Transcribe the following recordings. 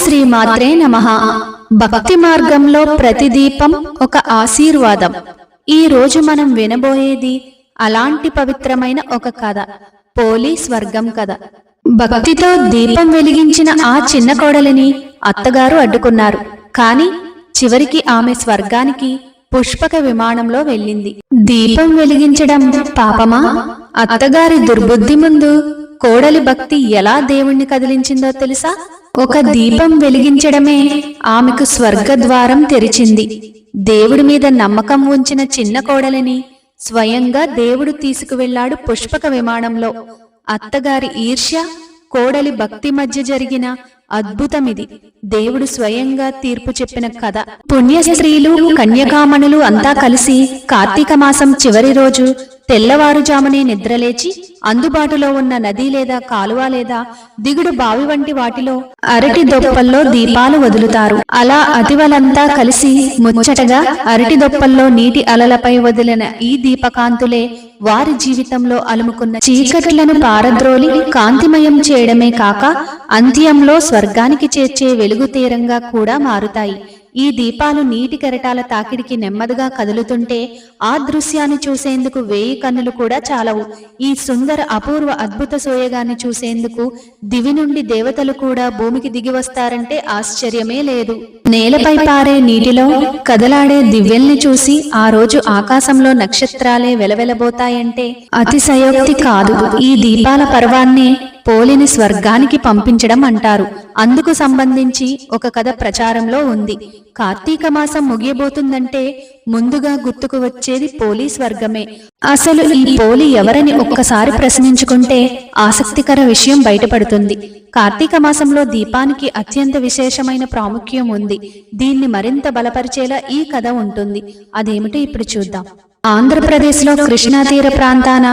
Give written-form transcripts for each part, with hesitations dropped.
శ్రీ మాత్రే నమః. భక్తి మార్గంలో ప్రతి దీపం ఒక ఆశీర్వాదం. ఈ రోజు మనం వినబోయేది అలాంటి పవిత్రమైన ఒక కథ, పోలి స్వర్గం కథ. భక్తితో దీపం వెలిగించిన ఆ చిన్న కోడలిని అత్తగారు అడ్డుకున్నారు. కాని చివరికి ఆమె స్వర్గానికి పుష్పక విమానంలో వెళ్ళింది. దీపం వెలిగించడం పాపమా? అత్తగారి దుర్బుద్ధి ముందు కోడలి భక్తి ఎలా దేవుణ్ణి కదిలించిందో తెలుసా? ఒక దీపం వెలిగించడమే ఆమెకు స్వర్గద్వారం తెరిచింది. దేవుడి మీద నమ్మకం ఉంచిన చిన్న కోడలిని స్వయంగా దేవుడు తీసుకువెళ్లాడు పుష్పక విమానంలో. అత్తగారి ఈర్ష్య, కోడలి భక్తి మధ్య జరిగిన అద్భుతమిది. దేవుడు స్వయంగా తీర్పు చెప్పిన కథ. పుణ్య స్త్రీలు, కన్యకామణులు అంతా కలిసి కార్తీక మాసం చివరి రోజు తెల్లవారుజామునే నిద్రలేచి అందుబాటులో ఉన్న నది లేదా కాలువ లేదా దిగుడు బావి వంటి వాటిలో అరటి దొప్పల్లో దీపాలు వదులుతారు. అలా అతివలంతా కలిసి ముచ్చటగా అరటి దొప్పల్లో నీటి అలలపై వదిలిన ఈ దీపకాంతులే వారి జీవితంలో అలుముకున్న చీకట్లను పారద్రోలి కాంతిమయం చేయడమే కాక అంత్యంలో స్వర్గానికి చేర్చే వెలుగు తీరంగా కూడా మారుతాయి. ఈ దీపాలు నీటి కెరటాల తాకిడికి నెమ్మదిగా కదులుతుంటే ఆ దృశ్యాన్ని చూసేందుకు 1000 కన్నులు కూడా చాలవు. ఈ సుందర అపూర్వ అద్భుత సోయగాన్ని చూసేందుకు దివి నుండి దేవతలు కూడా భూమికి దిగి వస్తారంటే ఆశ్చర్యమే లేదు. నేలపై పారే నీటిలో కదలాడే దివ్యల్ని చూసి ఆ రోజు ఆకాశంలో నక్షత్రాలే వెలవెలబోతాయంటే అతిశయోక్తి కాదు. ఈ దీపాల పర్వాన్నే పోలిని స్వర్గానికి పంపించడం అంటారు. అందుకు సంబంధించి ఒక కథ ప్రచారంలో ఉంది. కార్తీక మాసం ముగియబోతుందంటే ముందుగా గుర్తుకు వచ్చేది పోలి స్వర్గమే. అసలు ఈ పోలి ఎవరని ఒక్కసారి ప్రశ్నించుకుంటే ఆసక్తికర విషయం బయటపడుతుంది. కార్తీక మాసంలో దీపానికి అత్యంత విశేషమైన ప్రాముఖ్యం ఉంది. దీన్ని మరింత బలపరిచేలా ఈ కథ ఉంటుంది. అదేమిటో ఇప్పుడు చూద్దాం. ఆంధ్రప్రదేశ్లో కృష్ణా తీర ప్రాంతాన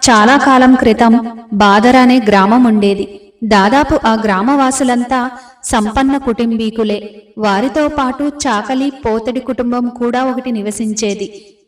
చాలా కాలం క్రితం బాదర్ అనే గ్రామం ఉండేది. దాదాపు ఆ గ్రామవాసులంతా సంపన్న కుటుంబీకులే. వారితో పాటు చాకలి, పోతడి కుటుంబం కూడా ఒకటి నివసించేది.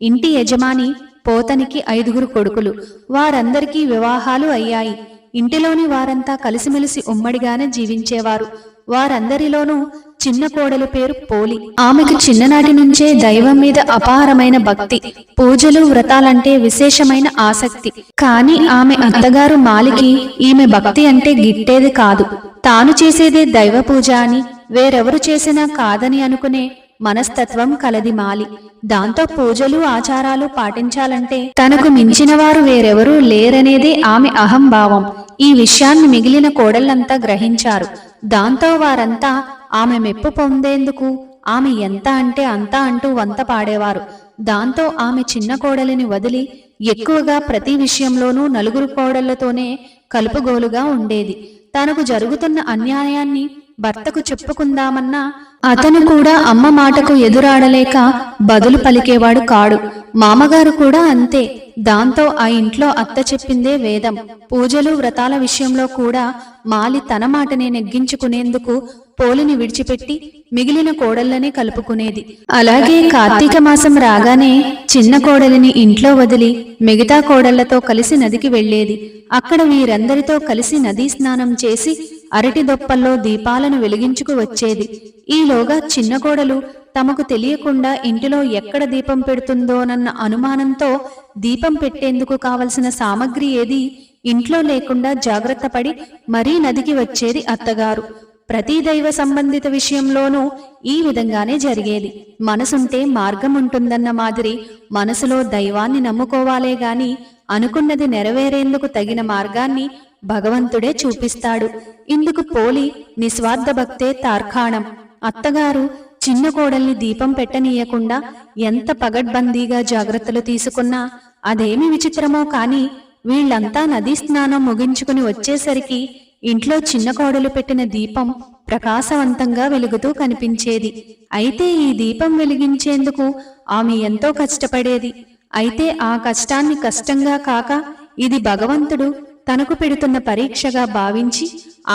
ఇంటి యజమాని పోతనికి 5 కొడుకులు. వారందరికీ వివాహాలు అయ్యాయి. ఇంటిలోని వారంతా కలిసిమెలిసి ఉమ్మడిగానే జీవించేవారు. వారందరిలోనూ చిన్న కోడలు పేరు పోలి. ఆమెకు చిన్ననాటి నుంచే దైవం మీద అపారమైన భక్తి, పూజలు, వ్రతాలంటే విశేషమైన ఆసక్తి. కానీ ఆమె అత్తగారు మాలికి ఈమె భక్తి అంటే గిట్టేది కాదు. తాను చేసేదే దైవ పూజ అని, వేరెవరు చేసినా కాదని అనుకునే మనస్తత్వం కలది మాలి. దాంతో పూజలు, ఆచారాలు పాటించాలంటే తనకు మించిన వారు వేరెవరూ లేరనేదే ఆమె అహంభావం. ఈ విషయాన్ని మిగిలిన కోడళ్లంతా గ్రహించారు. దాంతో వారంతా ఆమె మెప్పు పొందేందుకు ఆమె ఎంత అంటే అంతా అంటూ వంత పాడేవారు. దాంతో ఆమె చిన్న కోడలిని వదిలి ఎక్కువగా ప్రతి విషయంలోనూ 4 కోడళ్లతోనే కలుపుగోలుగా ఉండేది. తనకు జరుగుతున్న అన్యాయాన్ని భర్తకు చెప్పుకుందామన్నా అతను కూడా అమ్మ మాటకు ఎదురాడలేక బదులు పలికేవాడు కాడు. మామగారు కూడా అంతే. దాంతో ఆ ఇంట్లో అత్త చెప్పిందే వేదం. పూజలు, వ్రతాల విషయంలో కూడా మాలి తన మాటనే నెగ్గించుకునేందుకు పోలిని విడిచిపెట్టి మిగిలిన కోడళ్లనే కలుపుకునేది. అలాగే కార్తీక మాసం రాగానే చిన్న కోడలిని ఇంట్లో వదిలి మిగతా కోడళ్లతో కలిసి నదికి వెళ్లేది. అక్కడ వీరందరితో కలిసి నదీ స్నానం చేసి అరటి దొప్పల్లో దీపాలను వెలిగించుకు వచ్చేది. ఈలోగా చిన్న కోడలు తమకు తెలియకుండా ఇంటిలో ఎక్కడ దీపం పెడుతుందోనన్న అనుమానంతో దీపం పెట్టేందుకు కావలసిన సామగ్రి ఏది ఇంట్లో లేకుండా జాగ్రత్త పడి మరీ నదికి వచ్చేది అత్తగారు. ప్రతి దైవ సంబంధిత విషయంలోనూ ఈ విధంగానే జరిగేది. మనసుంటే మార్గం ఉంటుందన్న మాదిరి మనసులో దైవాన్ని నమ్ముకోవాలే గాని అనుకున్నది నెరవేరేందుకు తగిన మార్గాన్ని భగవంతుడే చూపిస్తాడు. ఇందుకు పోలి నిస్వార్థ భక్తే తార్కాణం. అత్తగారు చిన్న కోడల్ని దీపం పెట్టనీయకుండా ఎంత పగడ్బందీగా జాగ్రత్తలు తీసుకున్నా అదేమి విచిత్రమో కాని వీళ్లంతా నదీ స్నానం ముగించుకుని వచ్చేసరికి ఇంట్లో చిన్న కోడలు పెట్టిన దీపం ప్రకాశవంతంగా వెలుగుతూ కనిపించేది. అయితే ఈ దీపం వెలిగించేందుకు ఆమె ఎంతో కష్టపడేది. అయితే ఆ కష్టాన్ని కష్టంగా కాక ఇది భగవంతుడు తనకు పెడుతున్న పరీక్షగా భావించి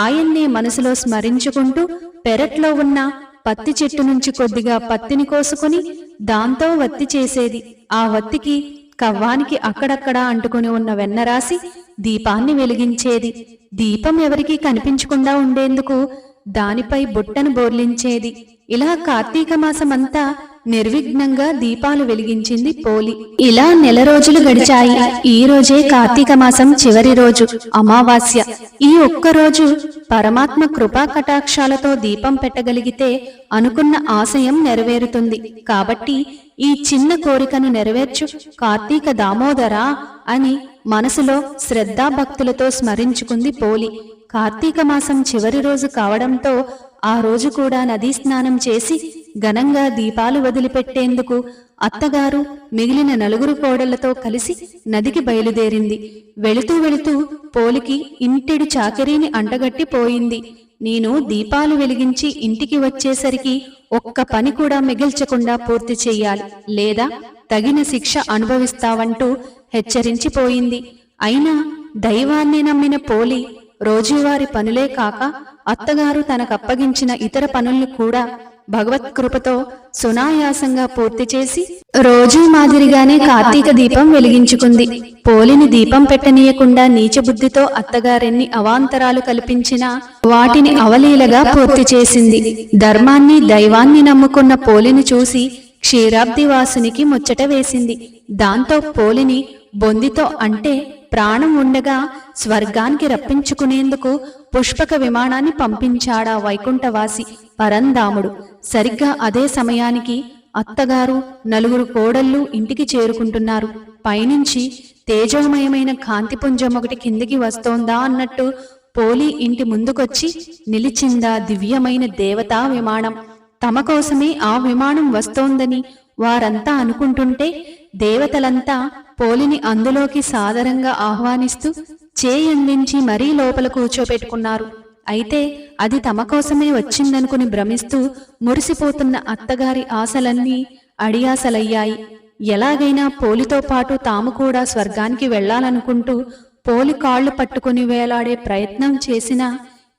ఆయన్నే మనసులో స్మరించుకుంటూ పెరట్లో ఉన్న పత్తి చెట్టు నుంచి కొద్దిగా పత్తిని కోసుకుని దాంతో వత్తి చేసేది. ఆ వత్తికి కవ్వానికి అక్కడక్కడా అంటుకుని ఉన్న వెన్న రాసి దీపాన్ని వెలిగించేది. దీపం ఎవరికీ కనిపించకుండా ఉండేందుకు దానిపై బుట్టను బోర్లించేది. ఇలా కార్తీక మాసమంతా నిర్విఘ్నంగా దీపాలు వెలిగించింది పోలి. ఇలా నెల రోజులు గడిచాయి. ఈ రోజే కార్తీక మాసం చివరి రోజు, అమావాస్య. ఈ ఒక్కరోజు పరమాత్మ కృపా కటాక్షాలతో దీపం పెట్టగలిగితే అనుకున్న ఆశయం నెరవేరుతుంది. కాబట్టి ఈ చిన్న కోరికను నెరవేర్చు కార్తీక దామోదరా అని మనసులో శ్రద్ధాభక్తులతో స్మరించుకుంది పోలి. కార్తీక మాసం చివరి రోజు కావడంతో ఆ రోజు కూడా నదీ స్నానం చేసి ఘనంగా దీపాలు వదిలిపెట్టేందుకు అత్తగారు మిగిలిన 4 కోడళ్లతో కలిసి నదికి బయలుదేరింది. వెళుతూ వెళుతూ పోలికి ఇంటెడు చాకరీని అంటగట్టి పోయింది. నేను దీపాలు వెలిగించి ఇంటికి వచ్చేసరికి ఒక్క పని కూడా మిగిల్చకుండా పూర్తి చెయ్యాలి, లేదా తగిన శిక్ష అనుభవిస్తావంటూ హెచ్చరించిపోయింది. అయినా దైవాన్ని నమ్మిన పోలి రోజువారి పనులే కాక అత్తగారు తనకప్పగించిన ఇతర పనుల్ని కూడా భగవత్కృపతో సునాయాసంగా పూర్తి చేసి రోజూ మాదిరిగానే కార్తీక దీపం వెలిగించుకుంది. పోలిని దీపం పెట్టనీయకుండా నీచబుద్ధితో అత్తగారెన్ని అవాంతరాలు కల్పించినా వాటిని అవలీలగా పూర్తి చేసింది. ధర్మాన్ని దైవాన్ని నమ్ముకున్న పోలిని చూసి క్షీరాబ్దివాసునికి ముచ్చట వేసింది. దాంతో పోలిని బొందితో అంటే ప్రాణం ఉండగా స్వర్గానికి రప్పించుకునేందుకు పుష్పక విమానాన్ని పంపించాడా వైకుంఠవాసి పరంధాముడు. సరిగ్గా అదే సమయానికి అత్తగారు 4 కోడళ్ళు ఇంటికి చేరుకుంటున్నారు. పైనుంచి తేజోమయమైన కాంతిపుంజం ఒకటి కిందికి వస్తోందా అన్నట్టు పోలి ఇంటి ముందుకొచ్చి నిలిచిందా దివ్యమైన దేవతా విమానం. తమ కోసమే ఆ విమానం వస్తోందని వారంతా అనుకుంటుంటే దేవతలంతా పోలిని అందులోకి సాదరంగా ఆహ్వానిస్తూ చేయందించి మరీ లోపల కూర్చోపెట్టుకున్నారు. అయితే అది తమ కోసమే వచ్చిందనుకుని భ్రమిస్తూ మురిసిపోతున్న అత్తగారి ఆశలన్నీ అడియాసలయ్యాయి. ఎలాగైనా పోలితో పాటు తాము కూడా స్వర్గానికి వెళ్లాలనుకుంటూ పోలి కాళ్లు పట్టుకుని వేలాడే ప్రయత్నం చేసినా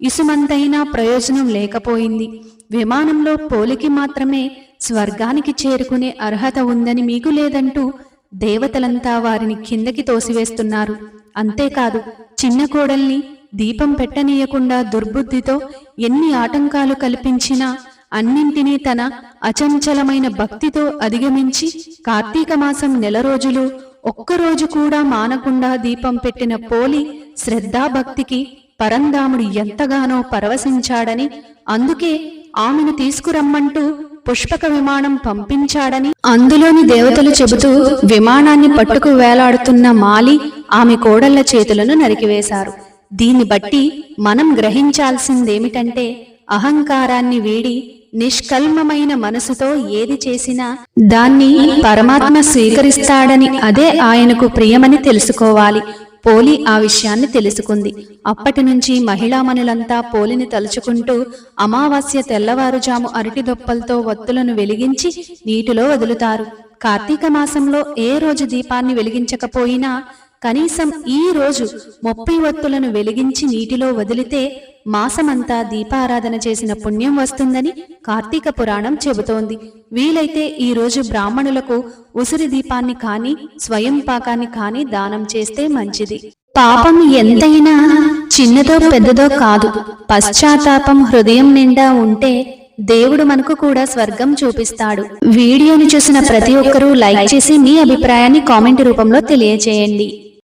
ఇసుమంతైనా ప్రయోజనం లేకపోయింది. విమానంలో పోలికి మాత్రమే స్వర్గానికి చేరుకునే అర్హత ఉందని మీకు లేదంటూ దేవతలంతా వారిని కిందకి తోసివేస్తున్నారు. అంతేకాదు చిన్న కోడల్ని దీపం పెట్టనీయకుండా దుర్బుద్ధితో ఎన్ని ఆటంకాలు కల్పించినా అన్నింటినీ తన అచంచలమైన భక్తితో అధిగమించి కార్తీక మాసం నెల రోజులు ఒక్కరోజు కూడా మానకుండా దీపం పెట్టిన పోలి శ్రద్ధాభక్తికి పరంధాముడు ఎంతగానో పరవశించాడని, అందుకే ఆమెను తీసుకురమ్మంటూ పుష్పక విమానం పంపించాడని అందులోని దేవతలు చెబుతూ విమానాన్ని పట్టుకు వేలాడుతున్న మాలి ఆమె కోడళ్ల చేతులను నరికివేశారు. దీన్ని బట్టి మనం గ్రహించాల్సిందేమిటంటే అహంకారాన్ని వీడి నిష్కల్మమైన మనసుతో ఏది చేసినా దాన్ని పరమాత్మ స్వీకరిస్తాడని, అదే ఆయనకు ప్రియమని తెలుసుకోవాలి. పోలి ఆ విషయాన్ని తెలుసుకుంది. అప్పటి నుంచి మహిళామణులంతా పోలిని తలుచుకుంటూ అమావాస్య తెల్లవారుజాము అరటి దొప్పలతో వత్తులను వెలిగించి నీటిలో వదులుతారు. కార్తీక మాసంలో ఏ రోజు దీపాన్ని వెలిగించకపోయినా కనీసం ఈ రోజు 30 వత్తులను వెలిగించి నీటిలో వదిలితే మాసమంతా దీపారాధన చేసిన పుణ్యం వస్తుందని కార్తీక పురాణం చెబుతోంది. వీలైతే ఈ రోజు బ్రాహ్మణులకు ఉసిరి దీపాన్ని కానీ స్వయం పాకాన్ని కానీ దానం చేస్తే మంచిది. పాపం ఎంతైనా చిన్నదో పెద్దదో కాదు, పశ్చాత్తాపం హృదయం నిండా ఉంటే దేవుడు మనకు కూడా స్వర్గం చూపిస్తాడు. వీడియోని చూసిన ప్రతి ఒక్కరూ లైక్ చేసి మీ అభిప్రాయాన్ని కామెంట్ రూపంలో తెలియజేయండి.